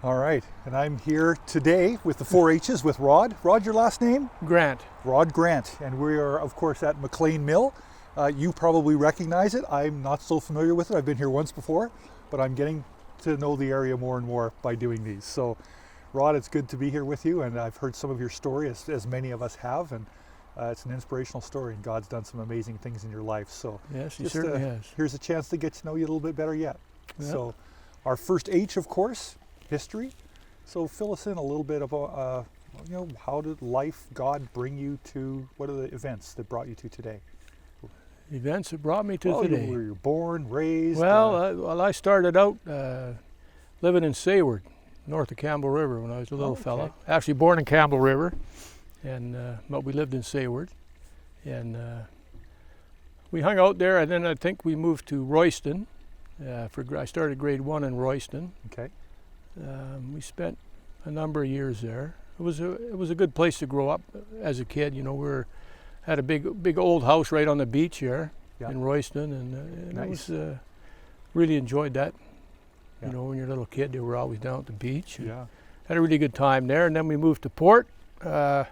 All right, and I'm here today with the 4-H's with Rod. Rod, your last name? Grant. Rod Grant, and we are, of course, at McLean Mill. You probably recognize it. I'm not so familiar with it. I've been here once before, but I'm getting to know the area more and more by doing these. So, Rod, it's good to be here with you, and I've heard some of your story, as many of us have, and it's an inspirational story, and God's done some amazing things in your life. So, yes, He certainly has. Here's a chance to get to know you a little bit better yet. Yep. So, our first H, of course, history. So fill us in a little bit about, how did life, God bring you to, what are the events that brought you to today? Events that brought me to today. Were you born, raised? Well, I started out living in Sayward, north of Campbell River when I was a little fella. Actually born in Campbell River, and but we lived in Sayward. And we hung out there, and then I think we moved to Royston. I started grade 1 in Royston. Okay. We spent a number of years there. It was a good place to grow up as a kid. You know, had a big old house right on the beach here in Royston, and nice. it was really enjoyed that. Yeah. You know, when you're a little kid, they were always down at the beach. Yeah. Had a really good time there, and then we moved to Port. Believe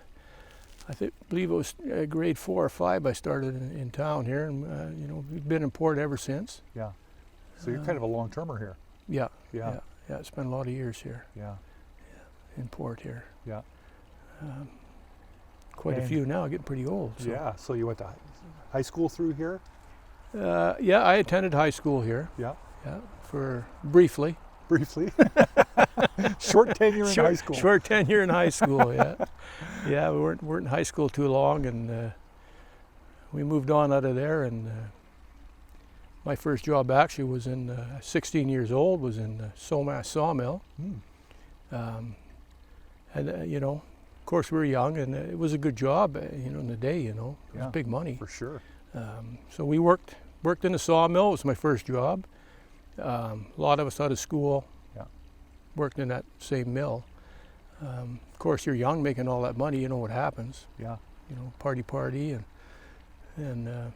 it was grade 4 or 5. I started in town here, and we've been in Port ever since. Yeah. So you're kind of a long-termer here. Yeah. Yeah. Yeah, I spent a lot of years here. Yeah. In Port here. Yeah. Quite a few now, getting pretty old. So. Yeah, so you went to high school through here? Yeah, I attended high school here. Yeah. Yeah, for briefly. Briefly? Short tenure in high school. Short tenure in high school, yeah. Yeah, we weren't in high school too long, and we moved on out of there, and my first job actually was 16 years old, was in the Somash sawmill. Of course we were young, and it was a good job, in the day, it was big money. For sure. So we worked in the sawmill. It was my first job. A lot of us out of school worked in that same mill. Of course you're young, making all that money, you know what happens. Yeah. Party, and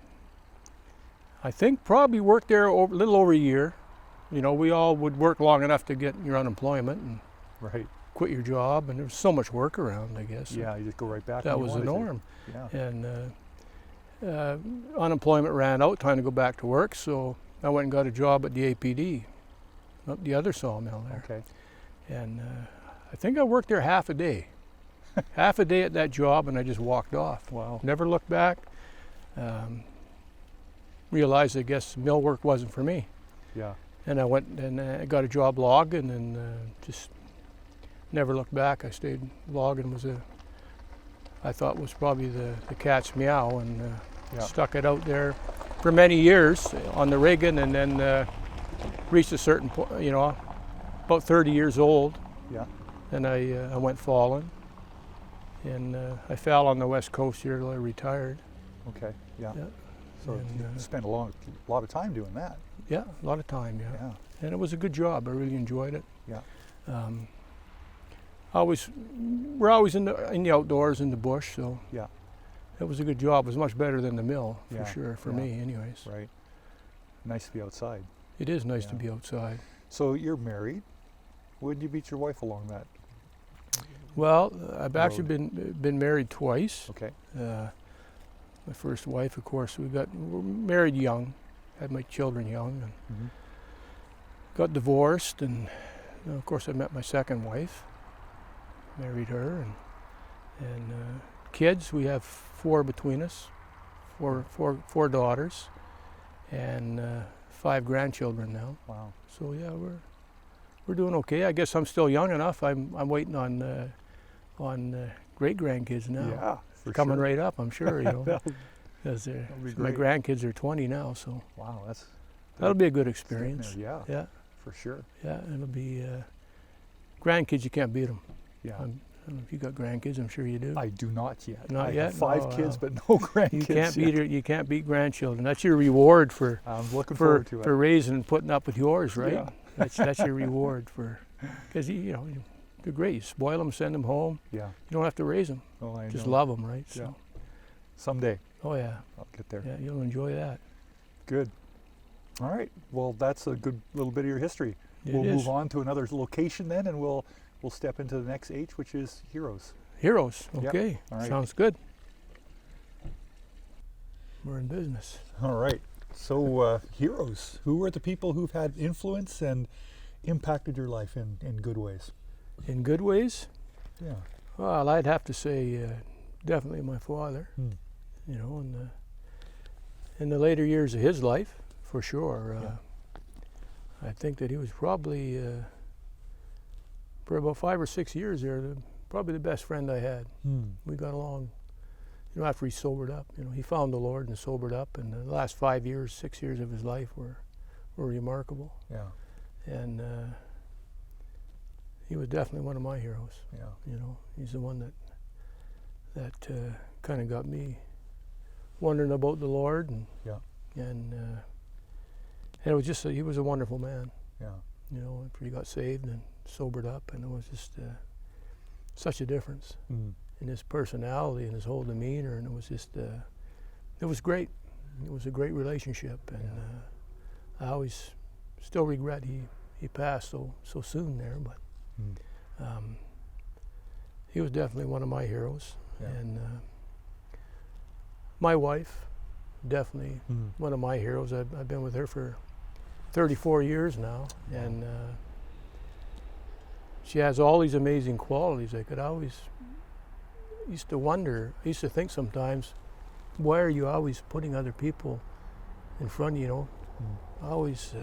I think probably worked there a little over a year. We all would work long enough to get your unemployment and quit your job, and there was so much work around, I guess. Yeah, you just go right back. That was the norm. Yeah. And unemployment ran out, time to go back to work, so I went and got a job at the APD, up the other sawmill there. Okay. And I think I worked there half a day. Half a day at that job, and I just walked off. Wow. Never looked back. Realized, I guess, mill work wasn't for me. Yeah. And I went and I got a job logging, and just never looked back. I stayed logging. I thought was probably the cat's meow, and stuck it out there for many years on the rigging, and then reached a certain point, about 30 years old. Yeah. And I went falling, and I fell on the west coast here till I retired. Okay. Yeah. So you spent a lot of time doing that. Yeah, a lot of time, yeah. And it was a good job. I really enjoyed it. Yeah. We're always in the outdoors, in the bush, so yeah, it was a good job. It was much better than the mill, for Yeah. sure, for me anyways. Right. Nice to be outside. It is nice to be outside. So you're married. When did you meet your wife along that? Well, I've actually been married twice. Okay. My first wife, of course, we were married young, had my children young, and got divorced, and of course I met my second wife, married her, and kids. We have 4 between us, four daughters, and 5 grandchildren now. Wow. So yeah, we're doing okay. I guess I'm still young enough. I'm waiting on great grandkids now. Yeah. Coming right up, I'm sure, because my grandkids are 20 now, so wow, that'll be a good experience. Yeah, for sure. Yeah, it'll be grandkids. You can't beat them. Yeah. I don't know if you got grandkids. I'm sure you do. I do not yet. Not yet. Have 5 kids, but no grandkids. You can't beat grandchildren. That's your reward for. I'm looking forward to it. For raising and putting up with yours, right? Yeah. That's your reward because they're great. You spoil them, send them home. Yeah. You don't have to raise them. Oh, I Just know. love them, right? Yeah. So. Someday. Oh yeah. I'll get there. Yeah, you'll enjoy that. Good. All right. Well, that's a good little bit of your history. We'll move on to another location then, and we'll step into the next H, which is Heroes. Heroes, okay. Yep. All right. Sounds good. We're in business. All right. So Heroes, who are the people who've had influence and impacted your life in good ways? In good ways? Yeah. Well, I'd have to say definitely my father. You know, in the later years of his life, for sure. I think that he was probably, for about 5 or 6 years there, probably the best friend I had. We got along, you know, after he sobered up. You know, he found the Lord and sobered up, and the last 5 years, 6 years of his life were remarkable. Yeah. And he was definitely one of my heroes. Yeah. You know, he's the one that kind of got me wondering about the Lord, and it was just he was a wonderful man. Yeah. You know, after he got saved and sobered up, and it was just such a difference in his personality and his whole demeanor, and it was just it was great. It was a great relationship, and I always still regret he passed so soon there, but he was definitely one of my heroes. And my wife, definitely one of my heroes. I've been with her for 34 years now, and she has all these amazing qualities. I could always used to think sometimes, why are you always putting other people in front of you? Know, always,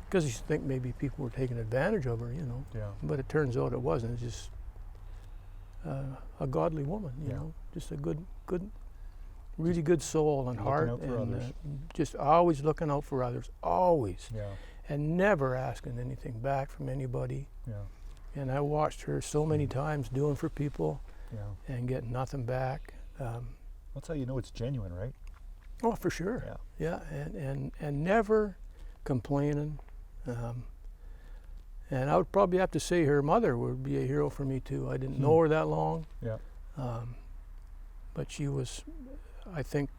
because you think maybe people were taking advantage of her, you know. Yeah. But it turns out it wasn't. It's just a godly woman, you know, just a good, really good soul and heart, and just always looking out for others, always, and never asking anything back from anybody. Yeah. And I watched her so many times doing for people, and getting nothing back. That's how you know it's genuine, right? Oh, for sure. Yeah. And never complaining. And I would probably have to say her mother would be a hero for me too. I didn't know her that long. Yeah. But she was, I think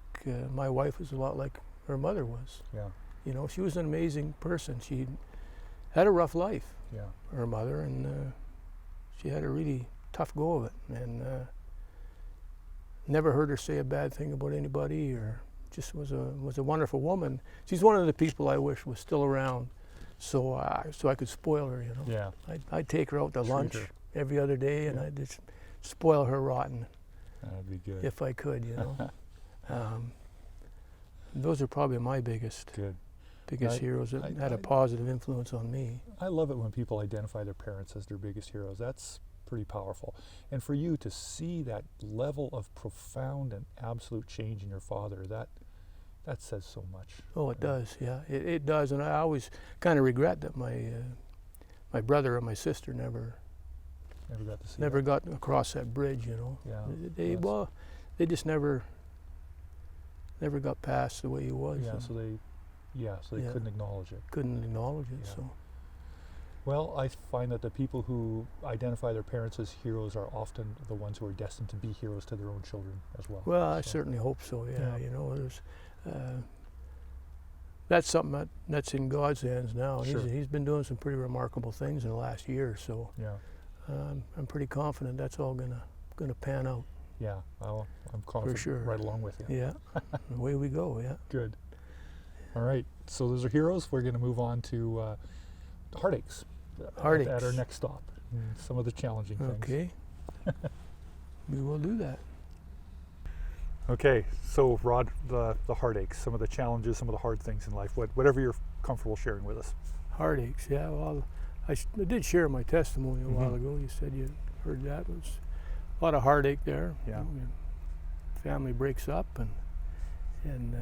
my wife was a lot like her mother was. Yeah. You know, she was an amazing person. She had a rough life, her mother, and she had a really tough go of it. And never heard her say a bad thing about anybody, or just was a wonderful woman. She's one of the people I wish was still around, so I could spoil her, you know. Yeah. I'd take her out to lunch every other day, and I'd just spoil her rotten. That'd be good. If I could, you know. Those are probably my biggest heroes that had a positive influence on me. I love it when people identify their parents as their biggest heroes. That's pretty powerful. And for you to see that level of profound and absolute change in your father, that says so much. Oh, it does, yeah. It does, and I always kind of regret that my brother or my sister never got to see got across that bridge, you know. Yeah. They just never got past the way he was. Yeah, so they couldn't acknowledge it. So. Well, I find that the people who identify their parents as heroes are often the ones who are destined to be heroes to their own children as well. Well, I certainly hope so, yeah. You know, there's, that's something that's in God's hands now. Sure. He's been doing some pretty remarkable things in the last year, so I'm pretty confident that's all gonna pan out. Yeah, well, I'm confident. For sure. Right along with you. Yeah, away we go, Good. All right, so those are heroes. We're going to move on to heartaches. At our next stop. Some of the challenging things. Okay. We will do that. Okay, so Rod, the heartaches, some of the challenges, some of the hard things in life, whatever you're comfortable sharing with us. Heartaches, yeah. Well, I did share my testimony a while ago. You said you heard that. It was a lot of heartache there. Yeah. You know, family breaks up, and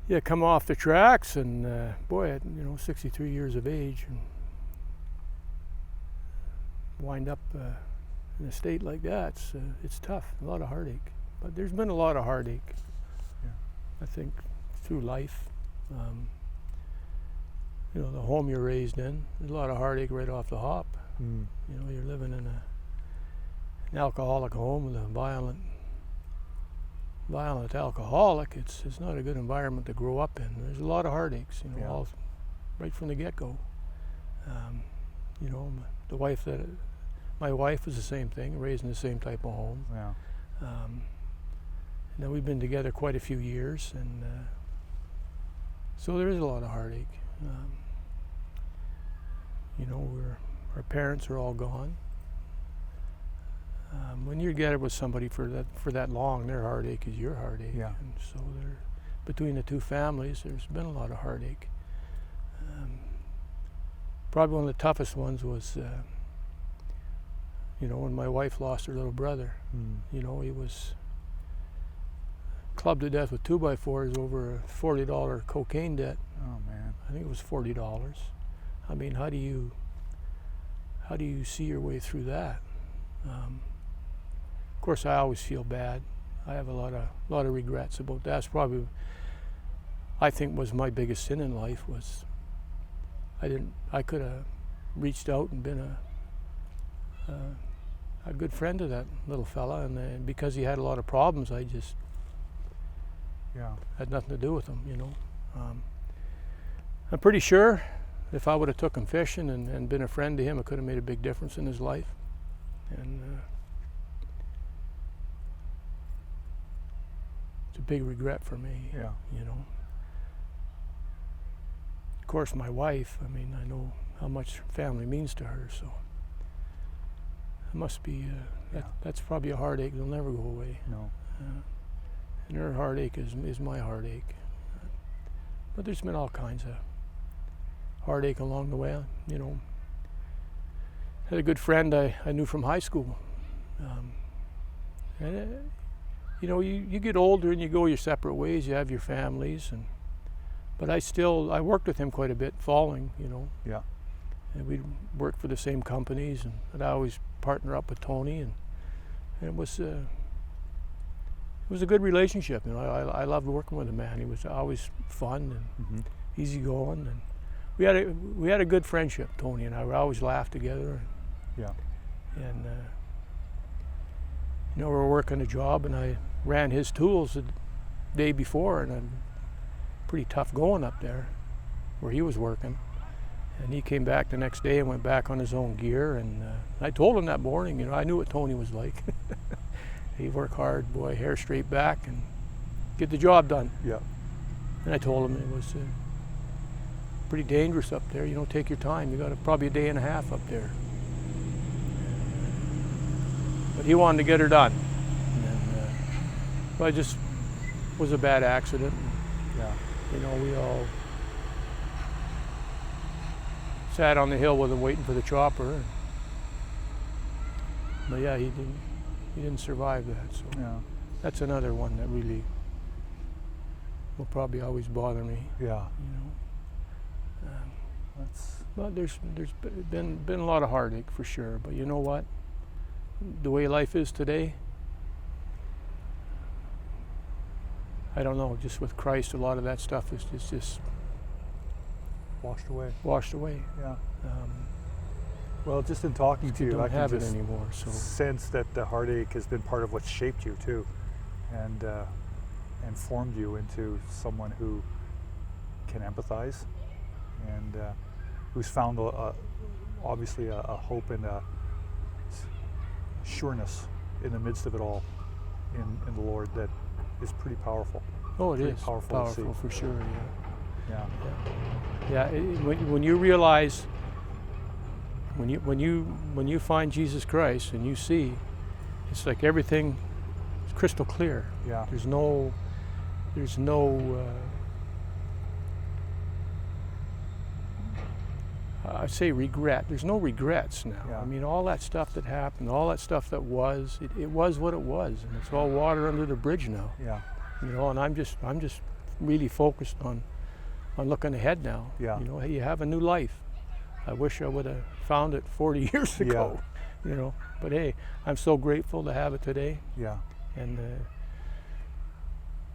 you come off the tracks, and boy, at 63 years of age, and wind up in a state like that, it's tough. A lot of heartache, but there's been a lot of heartache. Yeah. I think through life. You know, the home you're raised in, there's a lot of heartache right off the hop. You know, you're living in an alcoholic home with a violent alcoholic. It's not a good environment to grow up in. There's a lot of heartaches, you know, right from the get-go. You know, my wife was the same thing, raised in the same type of home. Yeah. Now we've been together quite a few years, and so there is a lot of heartache. You know, our parents are all gone. When you're together with somebody for that long, their heartache is your heartache. Yeah. And so between the two families, there's been a lot of heartache. Probably one of the toughest ones was, you know, when my wife lost her little brother. You know, he was clubbed to death with 2x4s over a $40 cocaine debt. Oh man. I think it was $40. I mean, how do you see your way through that? Of course, I always feel bad. I have a lot of regrets about that. That's probably, I think, was my biggest sin in life. Was I could have reached out and been a good friend to that little fella, and because he had a lot of problems, I just had nothing to do with him. You know, I'm pretty sure if I would have took him fishing and been a friend to him, it could have made a big difference in his life. And it's a big regret for me. Yeah. You know. Of course, my wife, I mean, I know how much family means to her, so it must be, that's probably a heartache that'll never go away. No. And her heartache is my heartache. But there's been all kinds of heartache along the way, you know. Had a good friend I knew from high school. And you know, you get older and you go your separate ways, you have your families, but I worked with him quite a bit following, you know. Yeah. And we'd work for the same companies, and I'd always partner up with Tony, and it was a good relationship. You know, I loved working with him, man. He was always fun and easygoing, and we had a good friendship, Tony and I. We always laughed together. Yeah. And you know, we were working a job, and I ran his tools the day before, and I'm pretty tough going up there where he was working. And he came back the next day and went back on his own gear, and I told him that morning, you know, I knew what Tony was like. He worked hard, boy, hair straight back, and get the job done. Yeah. And I told him it was pretty dangerous up there. You know, take your time. You got probably a day and a half up there. But he wanted to get her done. And but it just was a bad accident. Yeah. You know, we all sat on the hill with him waiting for the chopper. But yeah, he didn't survive that. So Yeah. that's another one that really will probably always bother me. Yeah. You know. That's But there's been a lot of heartache for sure. But you know what? The way life is today, I don't know. Just with Christ, a lot of that stuff is just washed away. washed away. Yeah. Well, just in talking to you, Don't I can have it just anymore. So sense that the heartache has been part of what shaped you too, and formed you into someone who can empathize, and who's found obviously a hope and a sureness in the midst of it all in the Lord that is pretty powerful. oh, it Pretty is powerful to see. for sure. Yeah. Yeah. When you realize, when you find Jesus Christ and you see, it's like everything is crystal clear. Yeah. There's no I say regret. There's no regrets now. Yeah. I mean, all that stuff that happened, all that stuff that was, it was what it was, and it's all water under the bridge now. Yeah. You know, and I'm just really focused on looking ahead now. Yeah. You know, hey, you have a new life. I wish I would have found it 40 years ago. You know, but hey, I'm so grateful to have it today. Yeah. And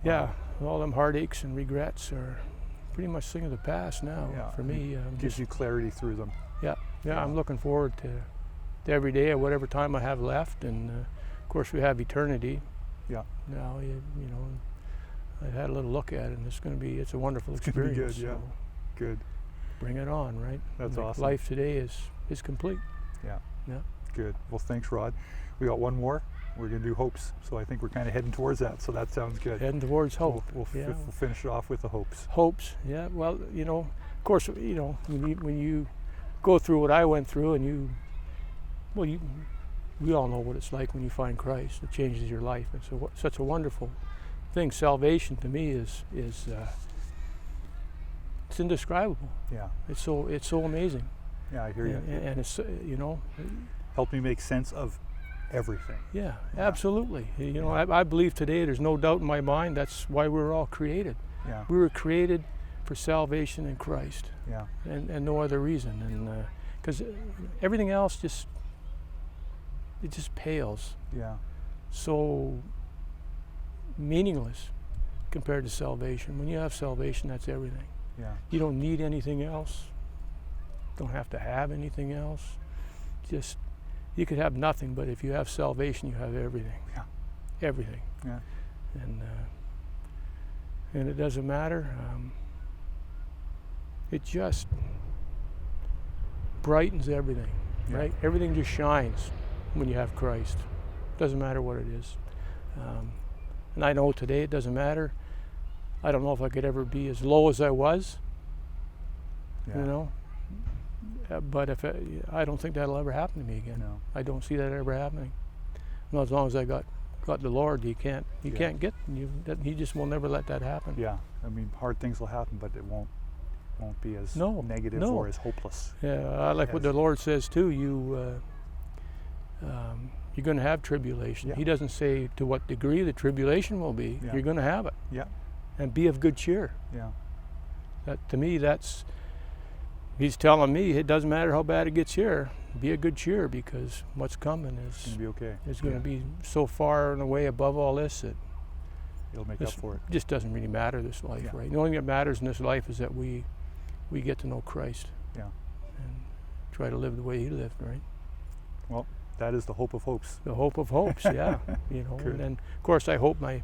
yeah, all them heartaches and regrets are pretty much thing of the past now. Yeah. For me, Gives you clarity through them. yeah, I'm looking forward to every day or whatever time I have left, and of course we have eternity. Yeah. Now you know, I had a little look at it, and it's a wonderful It's gonna be experience. good. Yeah. So, Good. bring it on, right? That's Like, awesome. life today is complete. Yeah. Yeah. Good. Well, thanks, Rod. We got one more. We're going to do hopes. So I think we're kind of heading towards that. So that sounds good. Heading towards hope. We'll Yeah. we'll finish it off with the hopes. Hopes, yeah. Well, of course, when you go through what I went through, and we all know what it's like when you find Christ. It changes your life. It's such a wonderful thing. Salvation to me is it's indescribable. Yeah. It's so amazing. Yeah, I hear you. And it's Helped me make sense of everything. yeah, absolutely. I believe today, there's no doubt in my mind, that's why we were all created. Yeah. We were created for salvation in Christ, Yeah. and no other reason. And because everything else just pales, Yeah. so meaningless compared to salvation. When you have salvation, that's everything. Yeah. You don't need anything else. Don't have to have anything else. Just, you could have nothing, but if you have salvation, you have everything. Yeah. Everything. Yeah. And it doesn't matter. It just brightens everything, Yeah. right? Everything just shines when you have Christ. Doesn't matter what it is. And I know today it doesn't matter. I don't know if I could ever be as low as I was, Yeah. But I don't think that'll ever happen to me again. No. I don't see that ever happening. Not as long as I got the Lord. You can't get. He just will never let that happen. Yeah. I mean, hard things will happen, but it won't be as No, negative no. or as hopeless. Yeah, I like what the Lord says too. You're going to have tribulation. Yeah. He doesn't say to what degree the tribulation will be. Yeah. You're going to have it. Yeah. And be of good cheer. Yeah. That, to me, He's telling me it doesn't matter how bad it gets here. Be of good cheer, because what's coming It's going to be okay. is going to be so far and away above all this that It'll make up for it. just doesn't really matter, this life, Yeah. right? The only thing that matters in this life is that we get to know Christ. Yeah. And try to live the way He lived, right? Well, that is the hope of hopes. The hope of hopes, yeah. Good. And then, of course, I hope my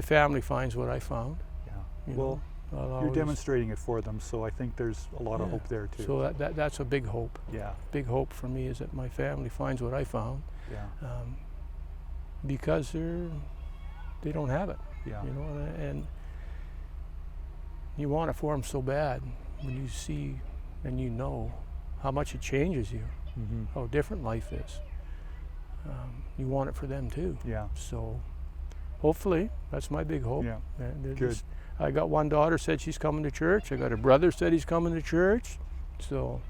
family finds what I found. Yeah. you Well, know. I'll you're always- demonstrating it for them, so I think there's a lot of Yeah. hope there too. So that's a big hope. Yeah. Big hope for me is that my family finds what I found, Yeah. because they don't have it. Yeah. And you want it for them so bad when you see and you know how much it changes you, Mm-hmm. how different life is. You want it for them too. Yeah. So hopefully, that's my big hope. Yeah. And they're Good. just- I got one daughter said she's coming to church. I got a brother said he's coming to church. So,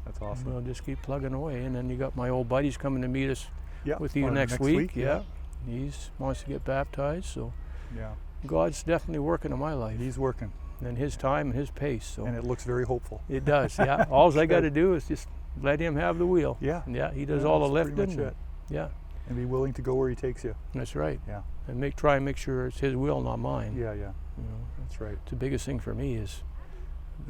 That's awesome. we'll just keep plugging away. And then you got my old buddies coming to meet us Yeah. with you Or next week. Yeah. He wants to get baptized. So Yeah. God's definitely working in my life, He's working, and His time and His pace. So and it looks very hopeful. it does. Yeah. All I got to Good. do is just let Him have the wheel. Yeah. Yeah. He does Yeah, all the that's pretty lifting. much it. Yeah. And be willing to go where He takes you. That's right. Yeah. And try and make sure it's His will, not mine. Yeah. Yeah. That's right. The biggest thing for me is,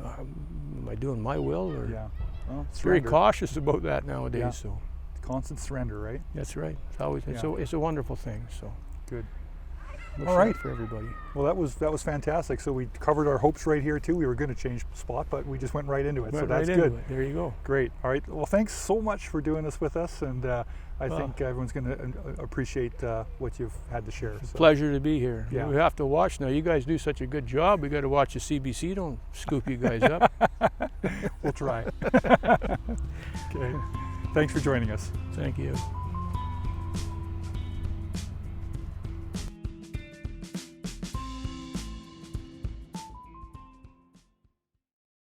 am I doing my will? Or Yeah. Well, very surrender. cautious about that nowadays. Yeah. So Constant surrender, right? that's right. It's always Yeah. it's a wonderful thing. So Good. we'll All share it right. for everybody. Well, that was fantastic. So we covered our hopes right here too. We were going to change spot, but we just went right into it. So Went that's right into good. it. There you go. Great. All right. Well, thanks so much for doing this with us, and I Well, think everyone's going to appreciate what you've had to share. So. Pleasure to be here. Yeah. We have to watch now. You guys do such a good job. We got to watch the CBC. Don't scoop you guys up. We'll try. Okay. Thanks for joining us. Thank you.